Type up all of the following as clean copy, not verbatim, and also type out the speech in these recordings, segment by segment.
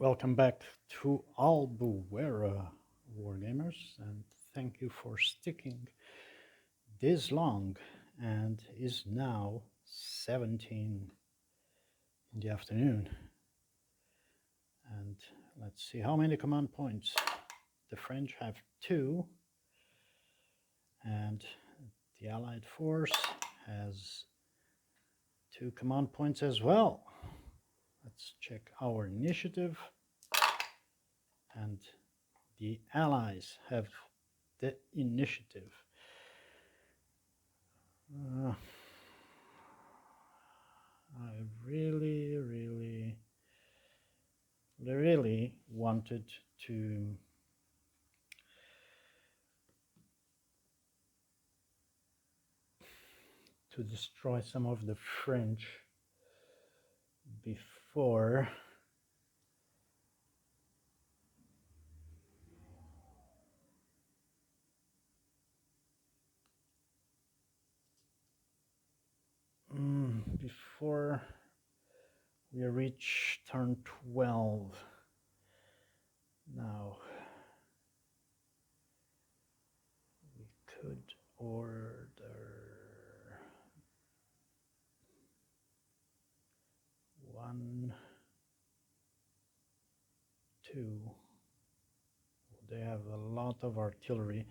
Welcome back to Albuera, Wargamers, and thank you for sticking this long. And is now 17 in the afternoon. And let's see how many command points. The French have 2, and the Allied force has 2 command points as well. Let's check our initiative. And the Allies have the initiative. I really wanted to destroy some of the French before we reach turn 12. Now we could order 1, 2. They have a lot of artillery.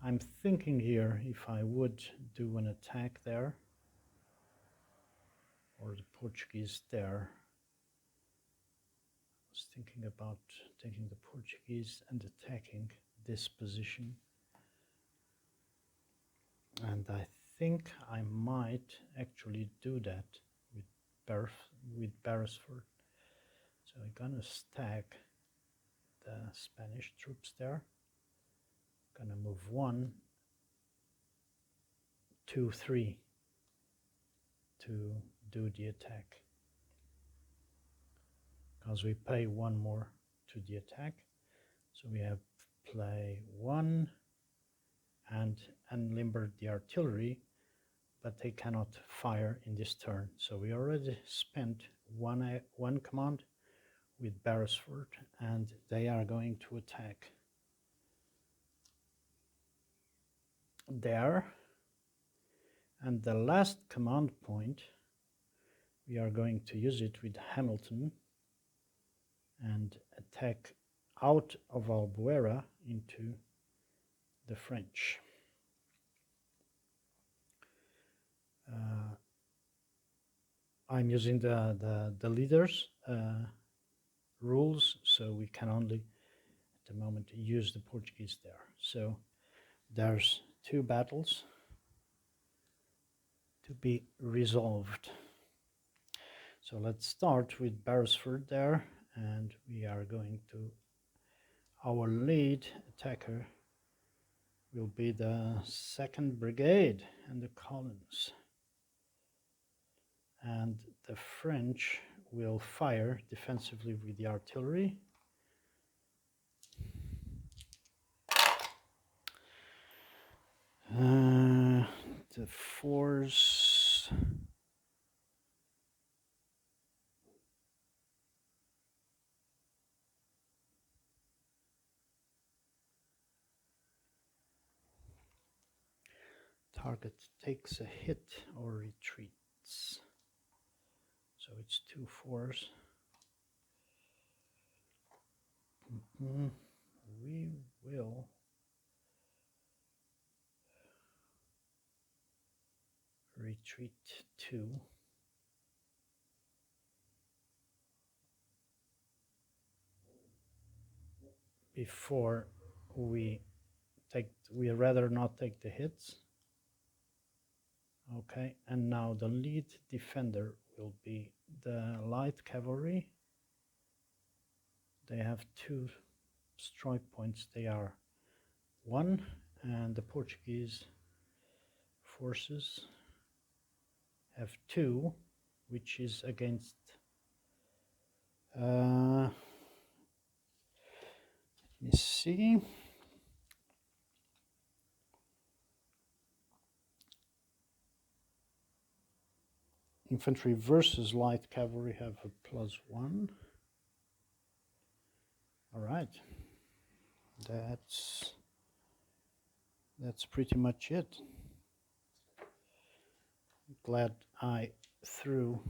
I'm thinking here if I would do an attack there, or the Portuguese there. I was thinking about taking the Portuguese and attacking this position. And I think I might actually do that with Beresford. So I'm gonna stack the Spanish troops there. Gonna move 1, 2, 3 to do the attack, because we pay 1 more to the attack. So we have play 1 and unlimber the artillery, but they cannot fire in this turn. So we already spent one command with Beresford, and they are going to attack there. And the last command point, we are going to use it with Hamilton and attack out of Albuera into the French. I'm using the leaders rules, so we can only at the moment use the Portuguese there. So there's 2 battles to be resolved. So let's start with Beresford there, and we are going to, our lead attacker will be the 2nd Brigade and the columns. And the French will fire defensively with the artillery. The force target takes a hit or retreats. So it's 2 4s. We will retreat 2. Before we rather not take the hits. Okay, and now the lead defender will be the light cavalry. They have 2 strike points. They are 1, and the Portuguese forces have 2, which is against let me see. Infantry versus light cavalry have a +1. All right, that's pretty much it. Glad I threw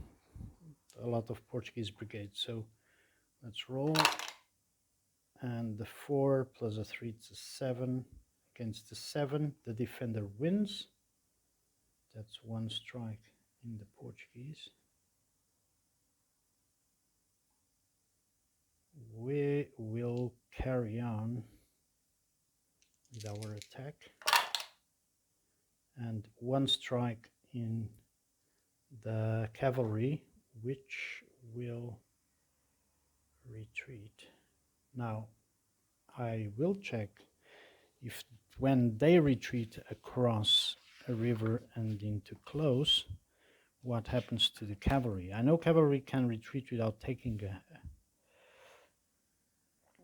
a lot of Portuguese brigades. So let's roll, and the 4 plus a 3, it's a 7. Against the 7, the defender wins. That's one strike in the Portuguese. We will carry on with our attack, and one strike in the cavalry, which will retreat. Now I will check if when they retreat across a river and into close, what happens to the cavalry. I know cavalry can retreat without taking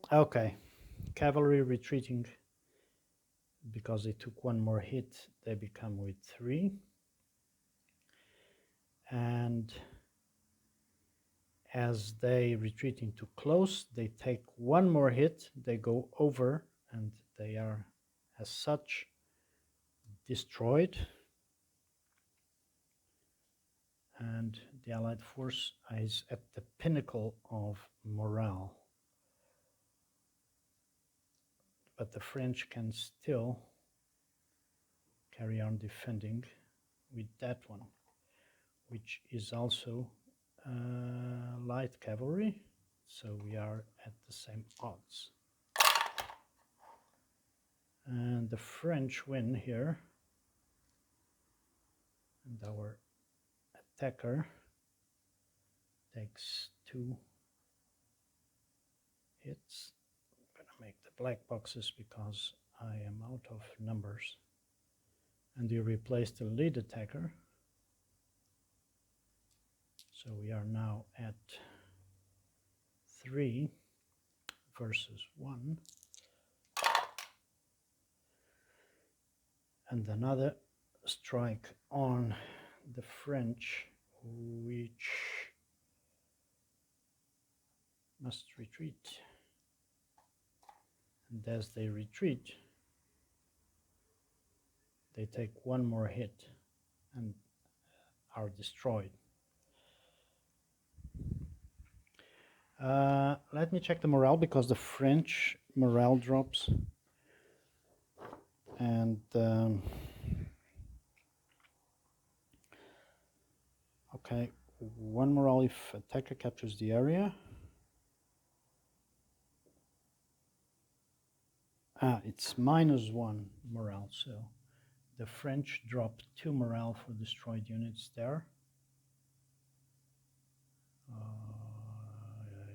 okay, cavalry retreating because they took one more hit, they become with 3. And as they retreat into close, they take one more hit, they go over, and they are as such destroyed. And the Allied force is at the pinnacle of morale. But the French can still carry on defending with that one, which is also light cavalry, so we are at the same odds. And the French win here, and our attacker takes 2 hits. I'm gonna make the black boxes because I am out of numbers. And you replace the lead attacker. So we are now at 3 versus 1. And another strike on the French, which must retreat. And as they retreat, they take one more hit and are destroyed. Let me check the morale, because the French morale drops. And okay, 1 morale if attacker captures the area. It's -1 morale, so the French drop 2 morale for destroyed units there.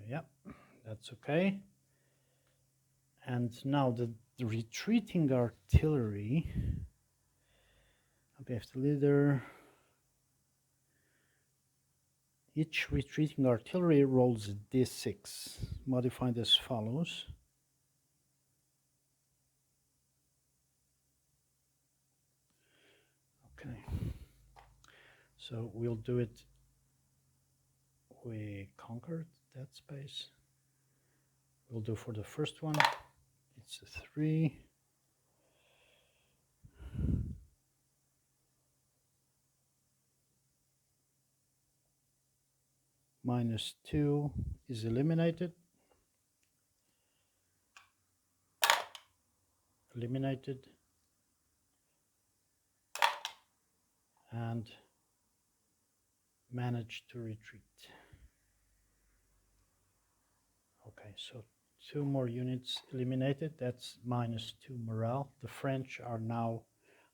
Yeah, that's okay. And now the retreating artillery. Okay, if the leader, each retreating artillery rolls a d6, modified as follows. Okay, so we'll do it. We conquered that space. We'll do for the first one, it's a 3. -2 is eliminated. Eliminated. And managed to retreat. Okay, so 2 more units eliminated. That's -2 morale. The French are now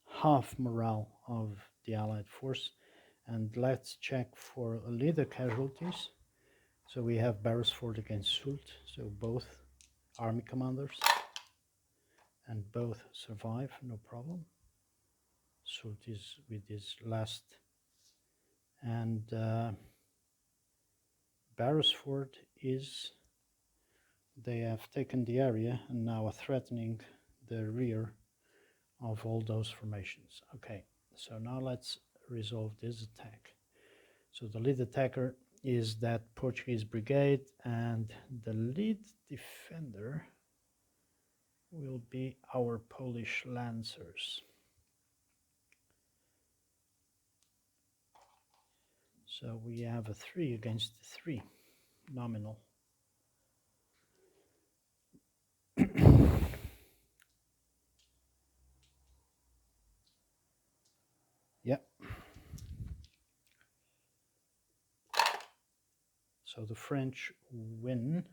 half morale of the Allied force. And let's check for leader casualties. So we have Beresford against Soult, so both army commanders, and both survive, no problem. Soult is with his last, and Beresford is, they have taken the area and now are threatening the rear of all those formations. Okay, so now let's resolve this attack. So the lead attacker is that Portuguese brigade, and the lead defender will be our Polish lancers. So we have a 3 against 3, nominal. Yep. So the French win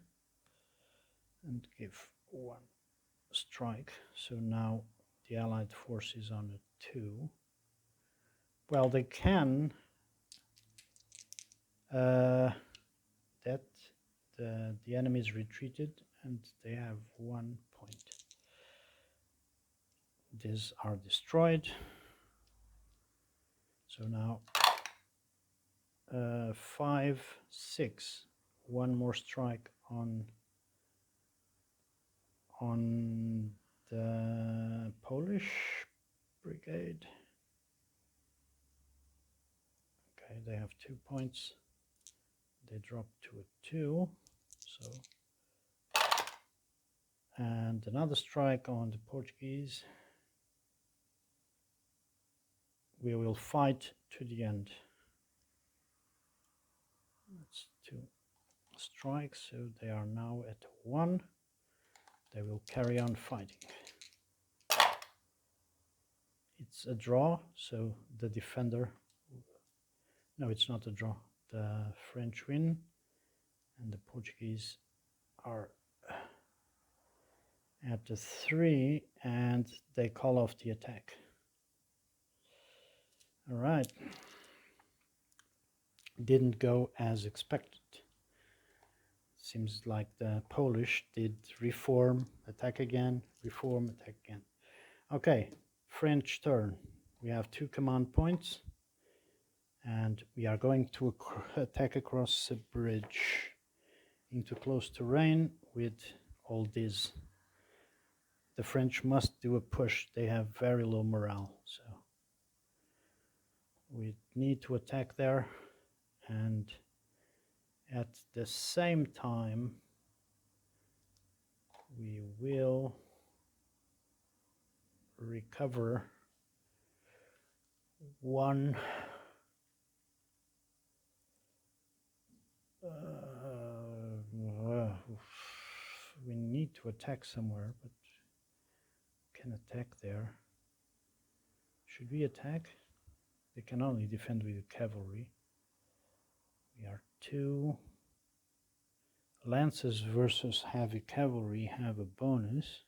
and give 1 strike. So now the Allied force is on a 2. Well, they can that the enemy is retreated and they have 1 point. These are destroyed. So now 5, 6. 1 more strike on the Polish brigade. Okay, they have 2 points. They drop to a 2. So, and another strike on the Portuguese. We will fight to the end. That's 2 strikes, so they are now at 1. They will carry on fighting. It's a draw, so the defender, no, it's not a draw. The French win and the Portuguese are at the 3 and they call off the attack. All right. Didn't go as expected. Seems like the Polish did reform, attack again, reform, attack again. Okay, French turn. We have 2 command points and we are going to attack across a bridge into close terrain with all these. The French must do a push. They have very low morale, so we need to attack there, and at the same time we will recover 1 we need to attack somewhere, but can attack there. Should we attack? They can only defend with cavalry. We are 2. Lances versus heavy cavalry have a bonus.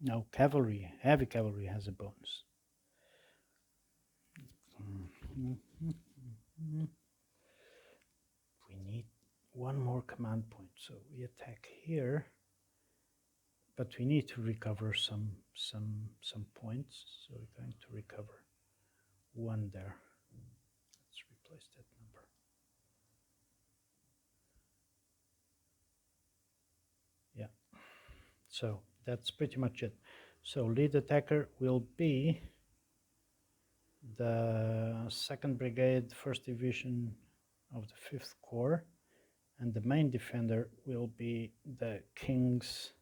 No, cavalry, heavy cavalry has a bonus. We need 1 more command point, so we attack here, but we need to recover some points, so we're going to recover 1 there. Let's replace that number. Yeah, so that's pretty much it. So lead attacker will be the 2nd Brigade, 1st Division of the 5th Corps, and the main defender will be the King's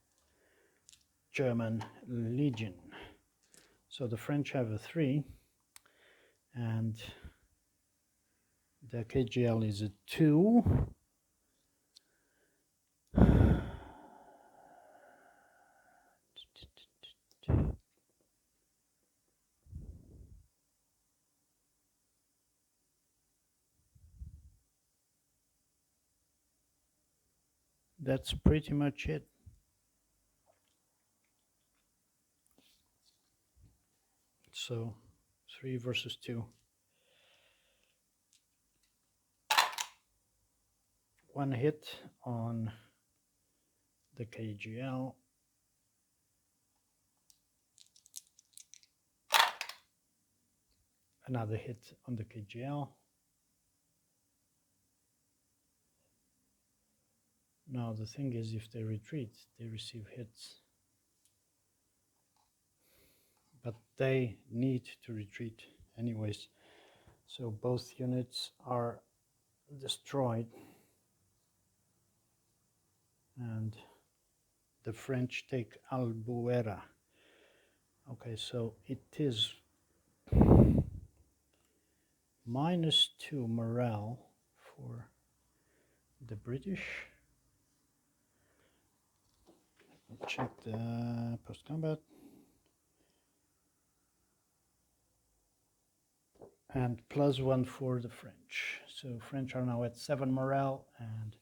German Legion. So the French have a 3 and the KGL is a 2. That's pretty much it. So 3 versus 2. 1 hit on the KGL. Another hit on the KGL. Now the thing is, if they retreat, they receive hits. But they need to retreat anyways. So both units are destroyed, and the French take Albuera. Okay, so it is -2 morale for the British. Check the post-combat. And +1 for the French. So French are now at 7 morale, and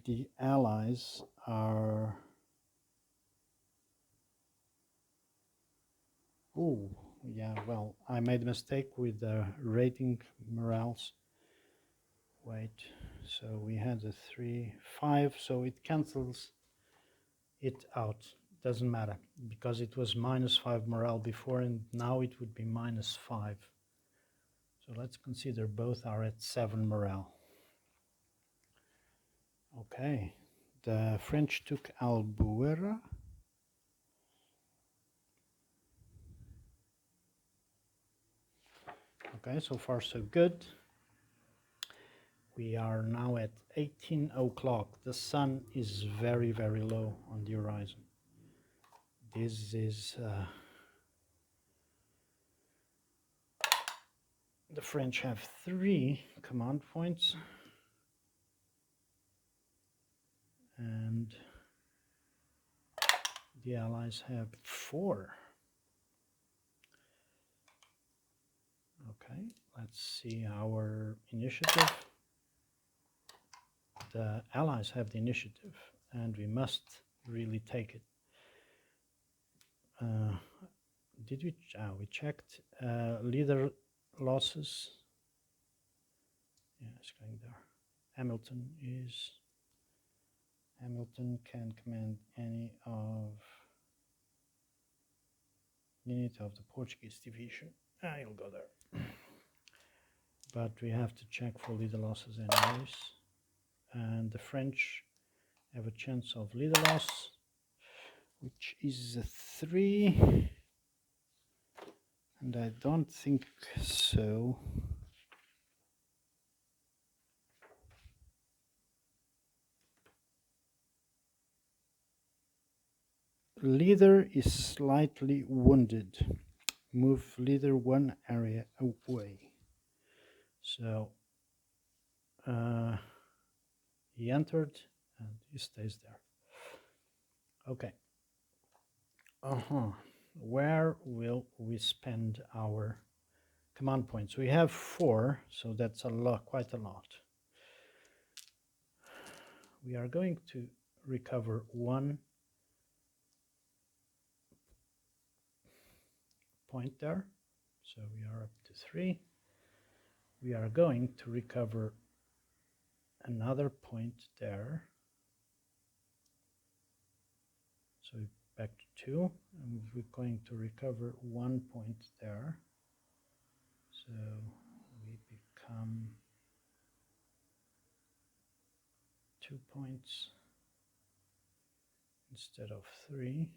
the Allies are... Oh, yeah, well, I made a mistake with the rating morales. Wait, so we had a 3, 5, so it cancels it out. Doesn't matter, because it was -5 morale before, and now it would be -5. So let's consider both are at 7 morale. Okay, the French took Albuera. Okay, so far so good. We are now at 18 o'clock. The sun is very, very low on the horizon. This is the French have 3 command points, and the Allies have 4. Okay, let's see our initiative. The Allies have the initiative, and we must really take it. Did we? We checked leader losses. Yeah, it's going there. Hamilton can command any unit of the Portuguese division. He'll go there. But we have to check for leader losses anyways. And the French have a chance of leader loss, which is a 3. And I don't think so. Leader is slightly wounded. Move leader 1 area away. So he entered and he stays there. Okay. Where will we spend our command points? We have 4, so that's a lot, quite a lot. We are going to recover 1 point there, so we are up to 3. We are going to recover another point there, so back to 2, and we're going to recover 1 point there, so we become 2 points instead of 3.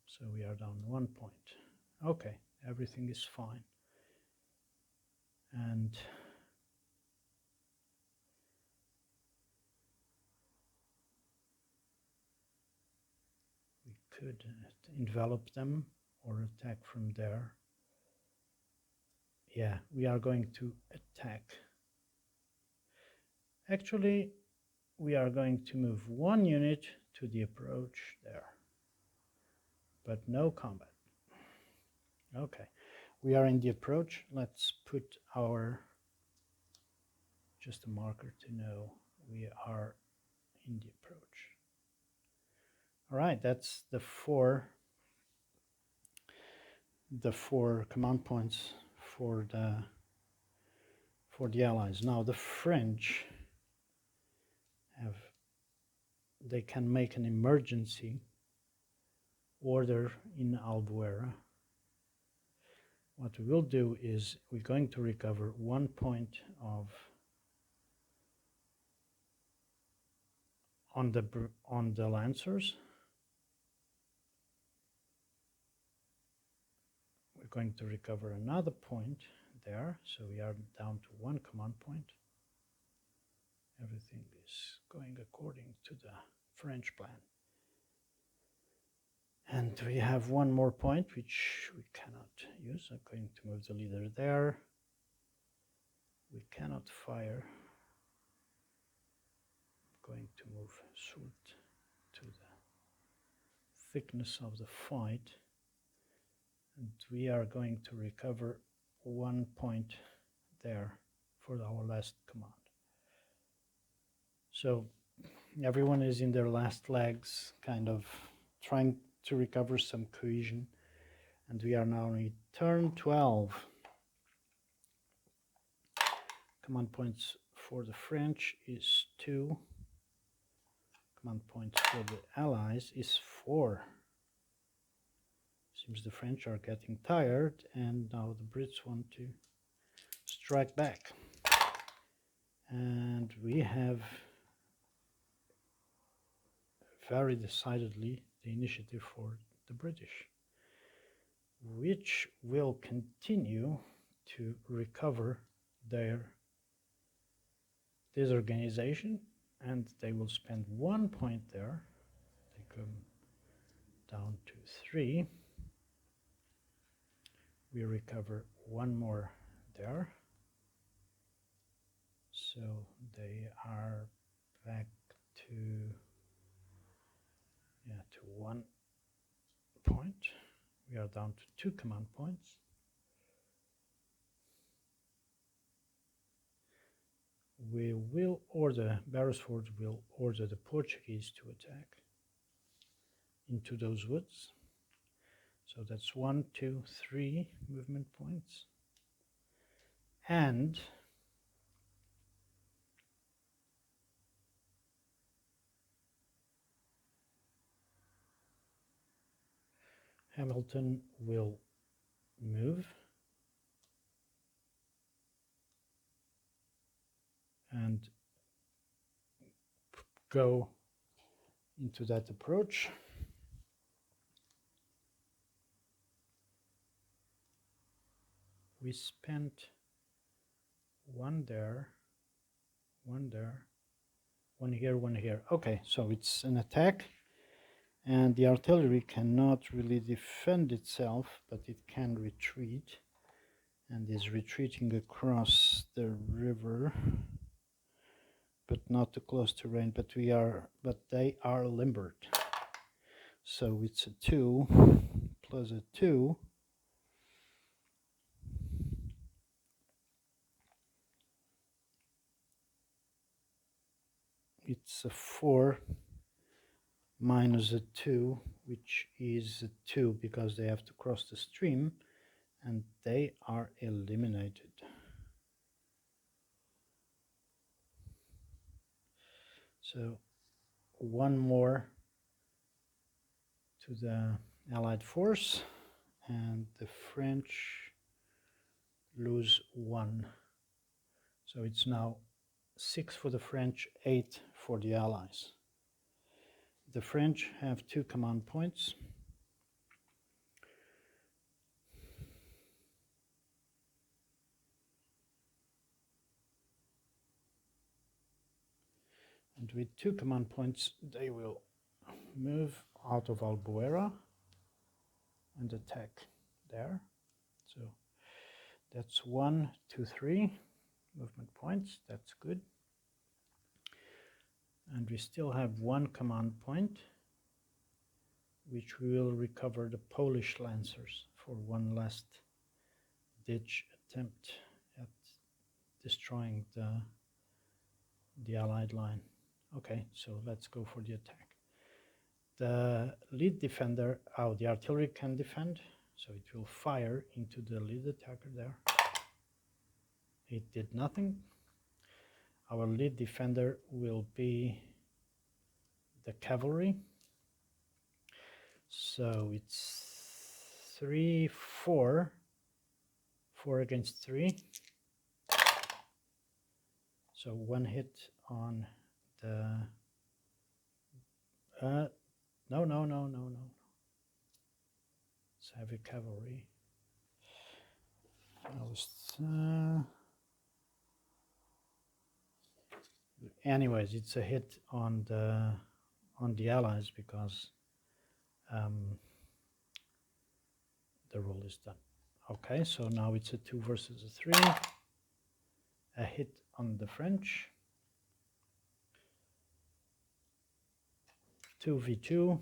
So we are down 1 point. Okay, everything is fine. And we could envelop them or attack from there. Yeah, we are going to attack. Actually, we are going to move 1 unit to the approach there, but no combat. Okay, we are in the approach. Let's put our, just a marker to know we are in the approach. All right, that's the 4 command points for the Allies. Now the French they can make an emergency order in Albuera. What we will do is we're going to recover 1 point on the Lancers. We're going to recover another point there, so we are down to 1 command point. Everything is going according to the French plan. And we have one more point which we cannot use. I'm going to move the leader there. We cannot fire. I'm going to move Soult to the thickness of the fight. And we are going to recover 1 point there for our last command. So everyone is in their last legs, kind of trying to recover some cohesion. And we are now in turn 12. Command points for the French is 2. Command points for the Allies is 4. Seems the French are getting tired, and now the Brits want to strike back. And we have very decidedly the initiative for the British, which will continue to recover their disorganization, and they will spend 1 point there. They come down to 3. We recover 1 more there, so they are back to 1 point. We are down to 2 command points. We will order, Beresford will order the Portuguese to attack into those woods. So that's 1, 2, 3 movement points. And Hamilton will move and go into that approach. We spent 1 there, 1 there, 1 here, 1 here. Okay, so it's an attack, and the artillery cannot really defend itself, but it can retreat, and is retreating across the river, but not too close to rain. But they are limbered. So it's a 2 plus a 2. It's a 4 minus a 2, which is a 2 because they have to cross the stream, and they are eliminated. So 1 more to the Allied force, and the French lose 1. So it's now 6 for the French, 8 for the Allies. The French have 2 command points. And with 2 command points, they will move out of Albuera and attack there. So that's 1, 2, 3 movement points. That's good. And we still have 1 command point, which we will recover the Polish Lancers for 1 last ditch attempt at destroying the Allied line. Okay, so let's go for the attack. The lead defender, the artillery can defend, so it will fire into the lead attacker there. It did nothing. Our lead defender will be the cavalry. So it's 3, 4, 4 against 3. So 1 hit on the no. It's heavy cavalry. Anyways, it's a hit on the Allies because the roll is done. Okay, so now it's a 2 versus a 3. A hit on the French. 2v2.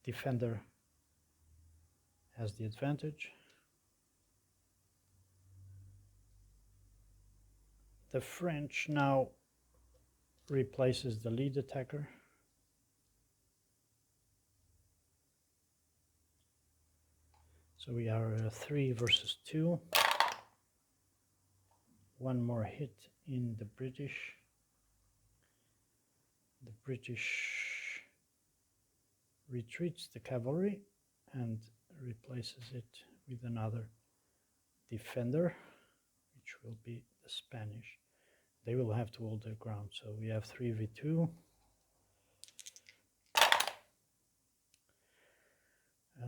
Defender has the advantage. The French now replaces the lead attacker. So we are 3 versus 2. One more hit in the British. The British retreats the cavalry and replaces it with another defender, which will be the Spanish. They will have to hold their ground. So we have 3v2.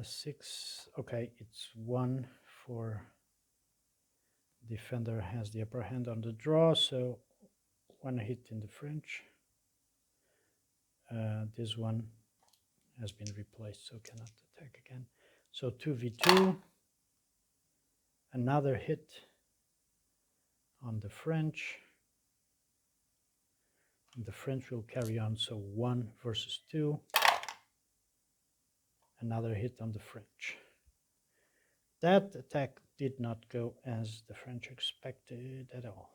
6. Okay, it's 1 for defender has the upper hand on the draw, so one hit in the French. This one has been replaced, so cannot attack again. So 2v2. Another hit on the French. And the French will carry on, so 1 versus 2. Another hit on the French. That attack did not go as the French expected at all.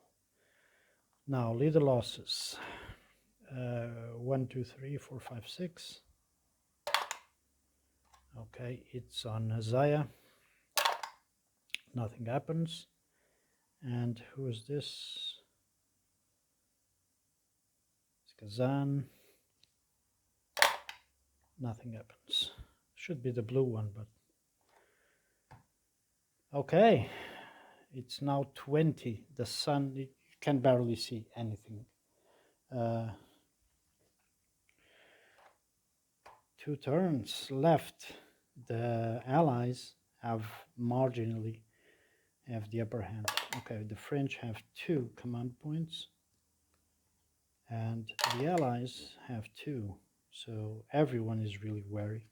Now, leader losses. 1, 2, 3, 4, 5, 6. Okay, it's on Zaya. Nothing happens. And who is this? It's Kazan. Nothing happens. Should be the blue one, but okay. It's now 20. The sun, you can barely see anything. 2 turns left. The Allies have marginally have the upper hand. Okay, the French have 2 command points and the Allies have 2, so everyone is really wary.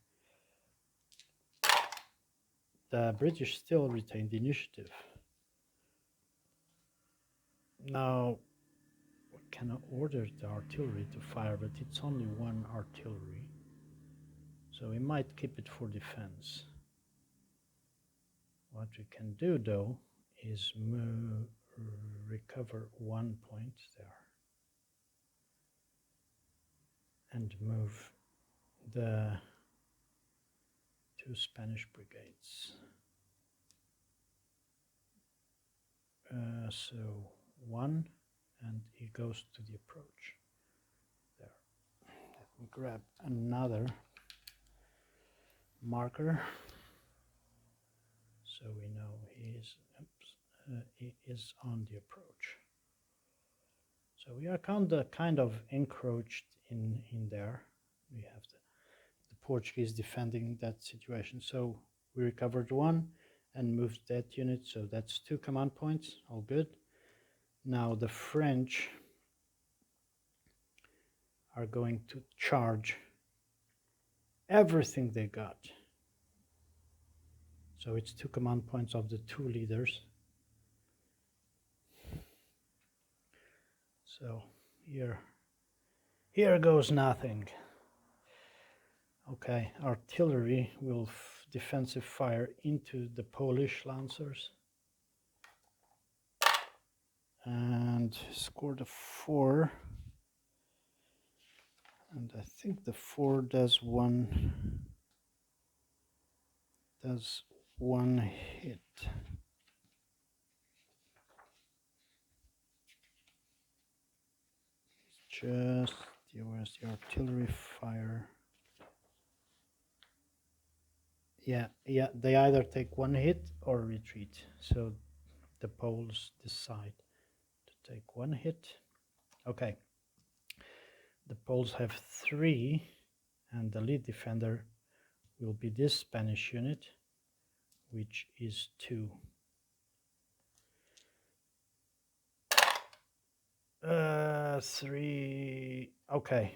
The British still retain the initiative. Now we cannot order the artillery to fire, but it's only 1 artillery, so we might keep it for defense. What we can do though is recover 1 point there and move the 2 Spanish brigades. So 1, and he goes to the approach. There. Let me grab another marker so we know he is on the approach. So we are kind of encroached in there. We have the Portuguese defending that situation. So we recovered 1 and moved that unit. So that's 2 command points. All good. Now the French are going to charge everything they got. So it's 2 command points of the 2 leaders. So here goes nothing. Okay, artillery will defensive fire into the Polish lancers and scored a 4. And I think the 4 does one hit. Just where's the artillery fire? Yeah, they either take 1 hit or retreat. So the Poles decide to take 1 hit. Okay. The Poles have 3, and the lead defender will be this Spanish unit which is 2. Three. Okay.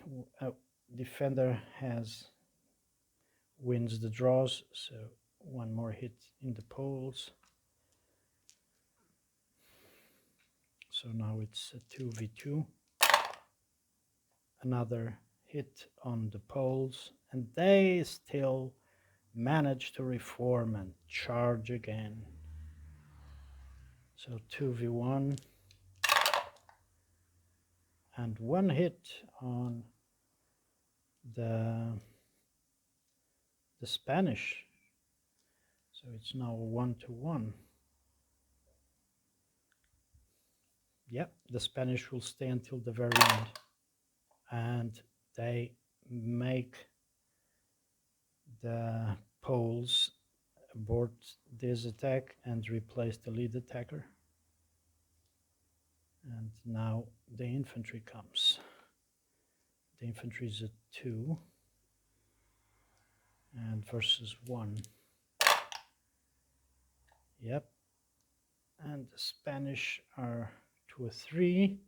Defender wins the draws, so one more hit in the poles. So now it's a 2v2. Another hit on the poles, and they still manage to reform and charge again. So 2v1. And one hit on the Spanish. So it's now 1-1. Yep, the Spanish will stay until the very end. And they make the Poles abort this attack and replace the lead attacker. And now the infantry comes. The infantry is a 2 and versus 1. Yep. And the Spanish are to a 3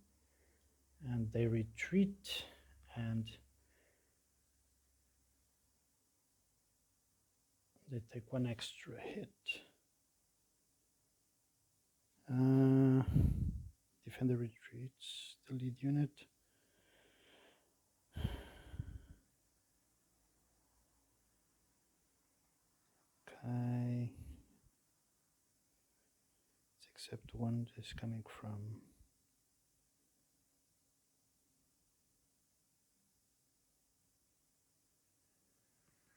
and they retreat and they take one extra hit. Defender retreats, the lead unit. Okay. Except one is coming from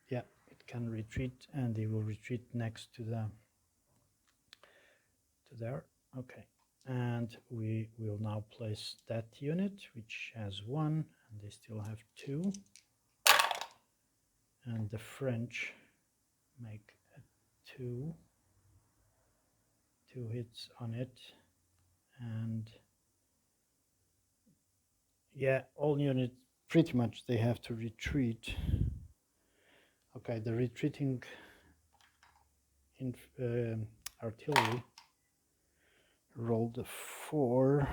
yeah, it can retreat and it will retreat next to there. Okay. And we will now place that unit, which has 1, and they still have 2. And the French make a 2 hits on it. And yeah, all units, pretty much, they have to retreat. Okay, the retreating artillery rolled a 4.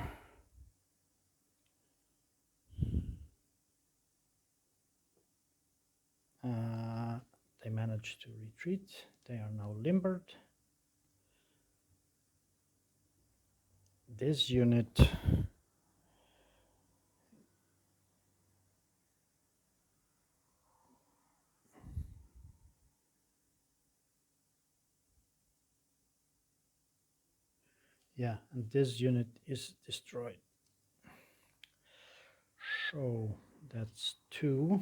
They managed to retreat. They are now limbered. This unit and this unit is destroyed. So that's 2.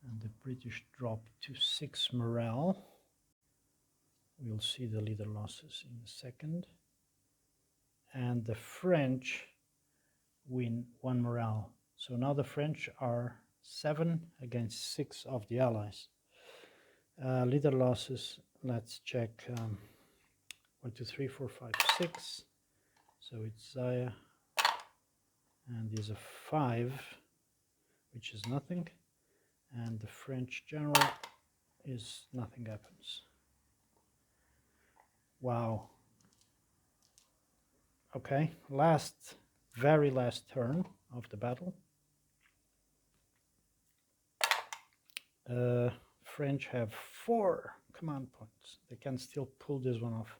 And the British drop to 6 morale. We'll see the leader losses in a second. And the French win 1 morale. So now the French are 7 against 6 of the Allies. Leader losses, let's check. 1, 2, 3, 4, 5, 6. So it's Zaya. And is a 5, which is nothing. And the French general is nothing happens. Wow. Okay, very last turn of the battle. French have 4 command points. They can still pull this one off.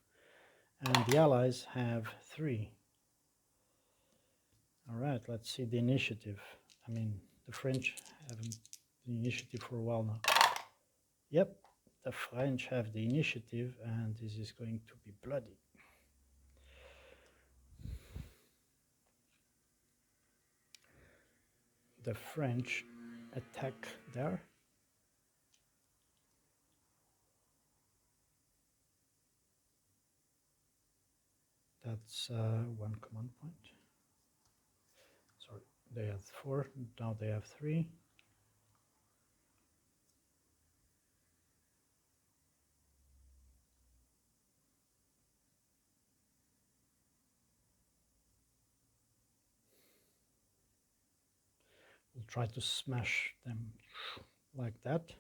And the Allies have 3. All right, let's see the initiative. I mean, the French have the initiative for a while now. Yep, the French have the initiative, and this is going to be bloody. The French attack there. That's 1 command point. Sorry, they had 4, now they have 3. We'll try to smash them like that.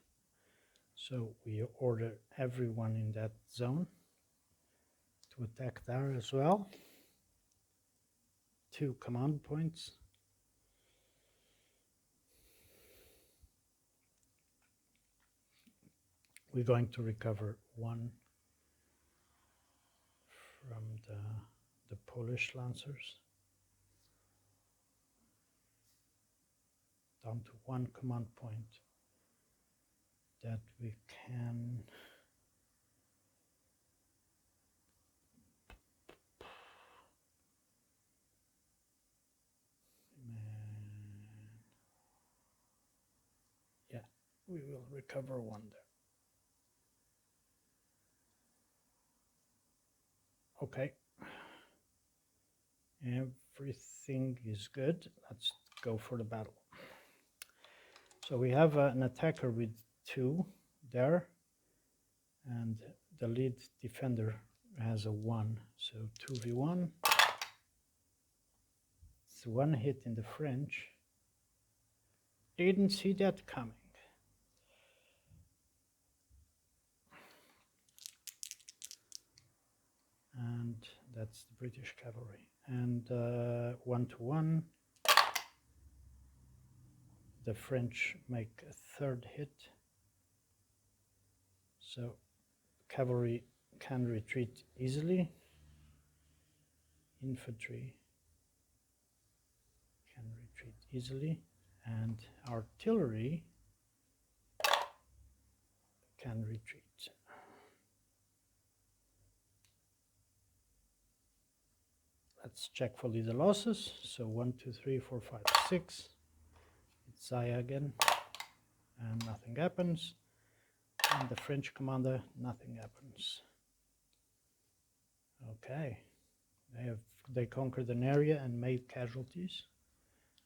So we order everyone in that zone to attack there as well. 2 command points. We're going to recover 1 from the Polish Lancers. Down to 1 command point that we can yeah, we will recover 1 there. Okay, everything is good. Let's go for the battle. So we have an attacker with 2 there, and the lead defender has a 1, so 2v1. It's 1 hit in the French. Didn't see that coming. And that's the British cavalry. And 1-1. The French make a 3rd hit. So cavalry can retreat easily. Infantry can retreat easily. And artillery can retreat. Let's check for the losses. So 1, 2, 3, 4, 5, 6. It's Zaya again, and nothing happens. And the French commander, nothing happens. Okay, they conquered an area and made casualties.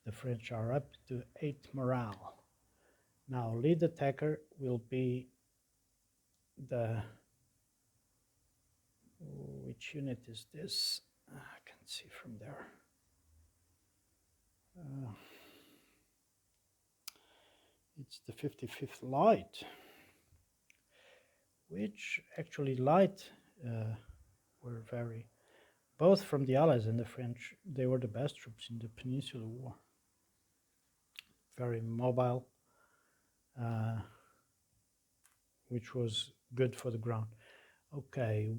The French are up to 8 morale. Now lead attacker will be the, which unit is this? I can see from there. It's the 55th Light, which actually Light were very, both from the Allies and the French, they were the best troops in the Peninsular War. Very mobile, which was good for the ground. Okay,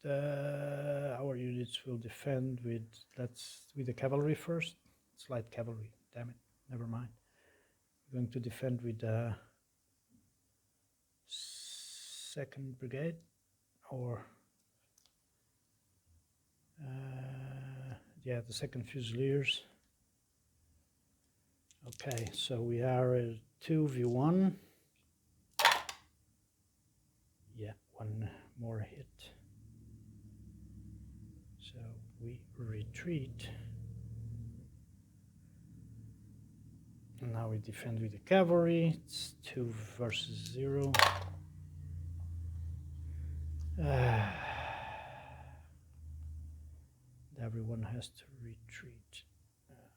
our units will defend with, with the cavalry first. It's light cavalry, damn it, never mind. We're going to defend with the 2nd Brigade, or yeah, the 2nd Fusiliers. Okay, so we are 2v1. Yeah, 1 more hit. So we retreat. Now we defend with the cavalry. It's 2 versus 0. Everyone has to retreat.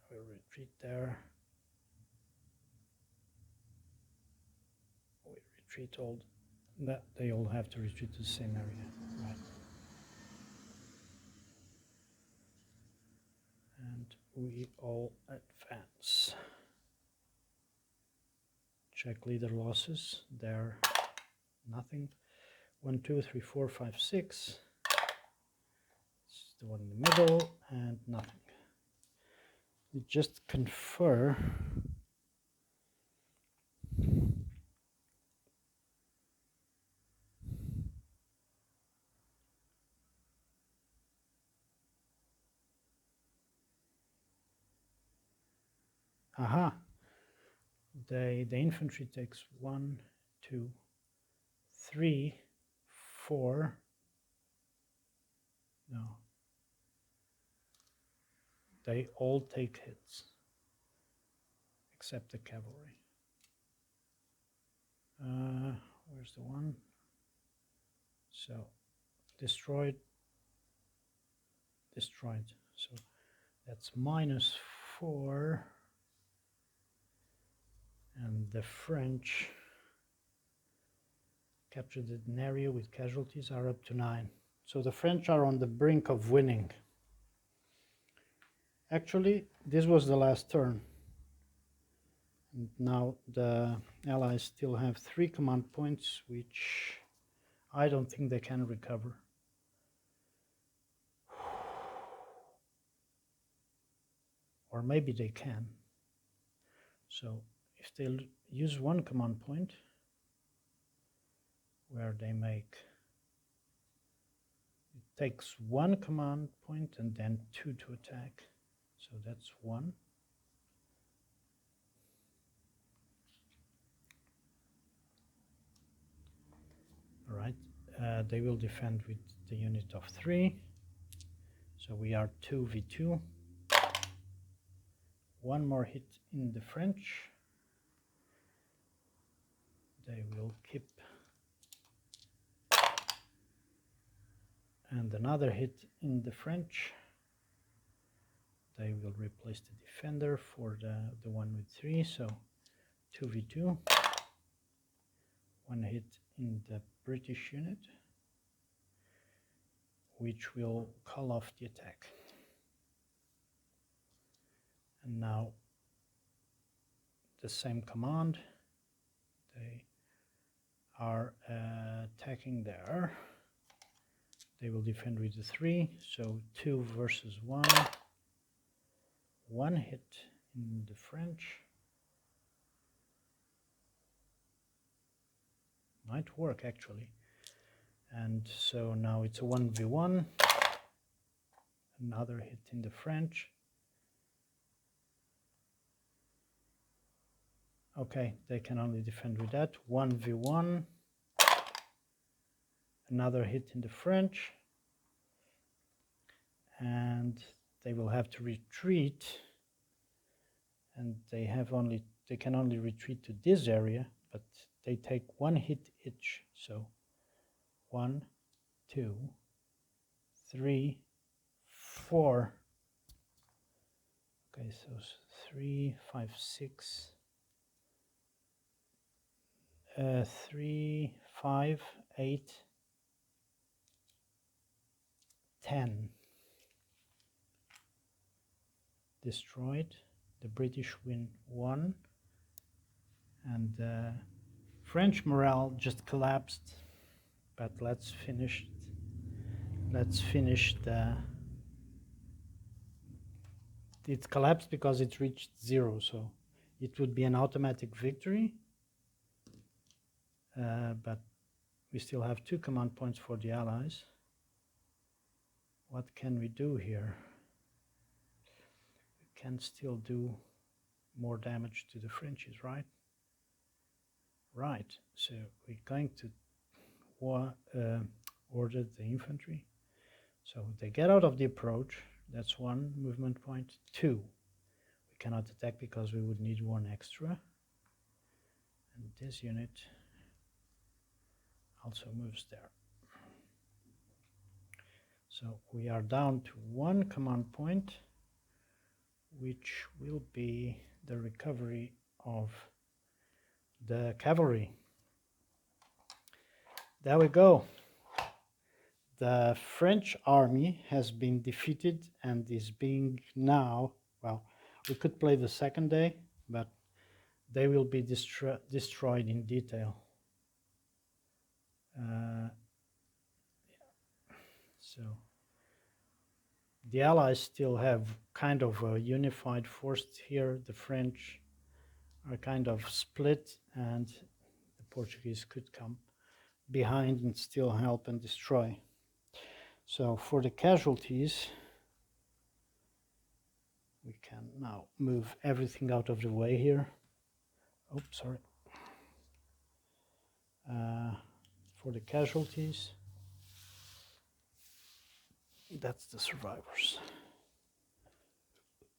We'll retreat there. We retreat all. They all have to retreat to the same area, right? And we all advance. Check leader losses. There, nothing. 1, 2, 3, 4, 5, 6. It's the one in the middle, and nothing. We just confer. Aha. The infantry takes 1, 2, 3, 4. No. They all take hits, except the cavalry. Where's the one? So, destroyed. So, that's -4. And the French captured an area with casualties are up to 9. So the French are on the brink of winning. Actually, this was the last turn. And now the Allies still have 3 command points, which I don't think they can recover. Or maybe they can. So if they use 1 command point, where they make, it takes 1 command point and then 2 to attack. So that's 1. All right, they will defend with the unit of 3. So we are 2v2. 1 more hit in the French. They will keep. And another hit in the French. They will replace the defender for the one with 3. So 2v2. 1 hit in the British unit, which will call off the attack. And now the same command. They are attacking there. They will defend with the 3, so 2 versus 1. 1 hit in the French. Might work actually. And so now it's a 1v1. Another hit in the French. Okay, they can only defend with that. 1v1. Another hit in the French. And they will have to retreat. And they can only retreat to this area, but they take 1 hit each. So 1, 2, 3, 4. Okay, so 3, 5, 6. 3, 5, 8, 10. Destroyed. The British win 1. And the French morale just collapsed. But let's finish the... It collapsed because it reached 0, so it would be an automatic victory. But we still have 2 command points for the Allies. What can we do here? We can still do more damage to the Frenchies, right? Right, so we're going to order the infantry. So they get out of the approach. That's 1 movement point. 2, we cannot attack because we would need 1 extra. And this unit also moves there. So we are down to 1 command point, which will be the recovery of the cavalry. There we go. The French army has been defeated and is being now, well, we could play the second day, but they will be destroyed in detail. So the Allies still have kind of a unified force here. The French are kind of split, and the Portuguese could come behind and still help and destroy. So for the casualties, we can now move everything out of the way here. Oh, sorry. For the casualties, that's the survivors.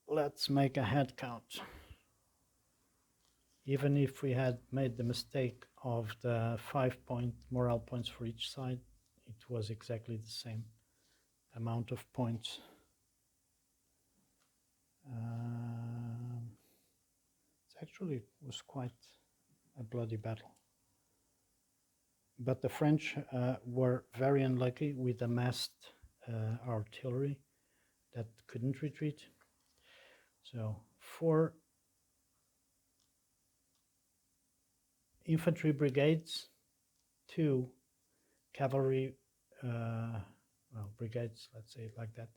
Let's make a head count. Even if we had made the mistake of the 5 morale points for each side, it was exactly the same amount of points. It actually was quite a bloody battle. but the French were very unlucky with amassed artillery that couldn't retreat. So 4 infantry brigades, 2 cavalry brigades, let's say it like that,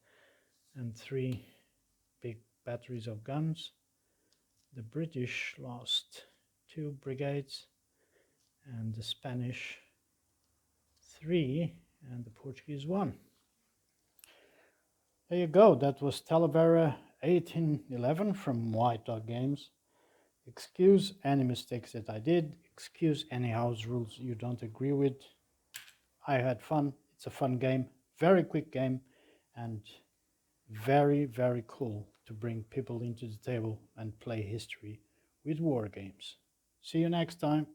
and 3 big batteries of guns. The British lost 2 brigades, and the Spanish 3, and the Portuguese 1. There you go. That was Albuera 1811 from White Dog Games. Excuse any mistakes that I did. Excuse any house rules you don't agree with. I had fun. It's a fun game. Very quick game. And very, very cool to bring people into the table and play history with war games. See you next time.